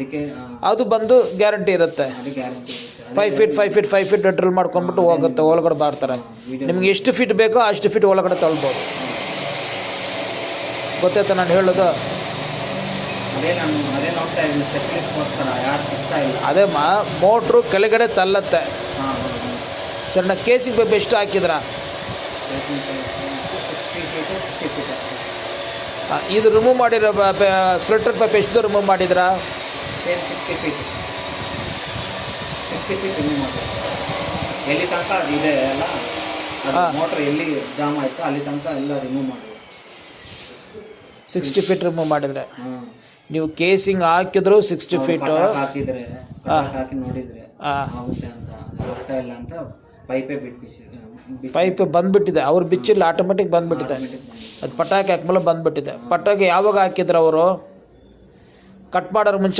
ಅದಕ್ಕೆ ಅದು ಬಂದು ಗ್ಯಾರಂಟಿ ಇರುತ್ತೆ. ಅದು ಗ್ಯಾರಂಟಿ 5 ಫೀಟ್ ಡ್ರಿಲ್ ಮಾಡ್ಕೊಂಡ್ಬಿಟ್ಟು ಹೋಗುತ್ತೆ, ಒಳಗಡೆ ಬಾರ್ತಾರೆ. ನಿಮ್ಗೆ ಎಷ್ಟು ಫೀಟ್ ಬೇಕೋ ಅಷ್ಟು ಫೀಟ್ ಒಳಗಡೆ ತಳ್ಬೋದು. ಗೊತ್ತಾಯ್ತಾ ನಾನು ಹೇಳೋದು? ಅದೇ ನೋಡ್ತಾ ಇದ್ದೀನಿ, ಸ್ಪೆಷಲಿಸ್ಟ್ಗೋಸ್ಕರ ಯಾರು ಸಿಗ್ತಾ ಇಲ್ಲ. ಅದೇ ಮೋಟ್ರು ಕೆಳಗಡೆ ತಲ್ಲತ್ತೆ. ಸರ್ ನಾ ಕೇಸಿಂಗ್ ಪೈಪ್ ಎಷ್ಟು ಹಾಕಿದ್ರಾ? 60 ಫೀಟು 50 ಫೀಟ್ ಅಷ್ಟೇ. ಇದು ರಿಮೂವ್ ಮಾಡಿರೋ ಫಿಲ್ಟರ್ ಪೈಪ್ ಎಷ್ಟು ರಿಮೂವ್ ಮಾಡಿದ್ರಾ? 60 ಫೀಟ್ 60 ಫೀಟ್ ರಿಮೂವ್ ಮಾಡಿ ಎಲ್ಲಿ ತನಕ ಅದು ಇದೆ ಅಲ್ಲ, ಅದು ಮೋಟ್ರ್ ಎಲ್ಲಿ ಜಾಮ್ ಆಯಿತು ಅಲ್ಲಿ ತನಕ ಎಲ್ಲ ರಿಮೂವ್ ಮಾಡಿ 60 ಫೀಟ್ ರಿಮೂವ್ ಮಾಡಿದರೆ. ನೀವು ಕೇಸಿಂಗ್ ಹಾಕಿದ್ರು 60 ಫೀಟು ಹಾಕಿದರೆ ಹಾಕಿ ನೋಡಿದರೆ ಆಗುತ್ತೆ ಅಂತ, ಆಗ್ತಾ ಇಲ್ಲ ಅಂತ ಪೈಪೇ ಪೈಪ್ ಬಂದುಬಿಟ್ಟಿದೆ. ಅವ್ರು ಬಿಚ್ಚಿಲ್ಲ, ಆಟೋಮೆಟಿಕ್ ಬಂದುಬಿಟ್ಟಿದೆ. ಅದು ಪಟಾಕಿ ಹಾಕ್ಮೇಲೆ ಬಂದುಬಿಟ್ಟಿದೆ. ಪಟಾಕಿ ಯಾವಾಗ ಹಾಕಿದ್ರು ಅವರು? ಕಟ್ ಮಾಡೋರು ಮುಂಚೆ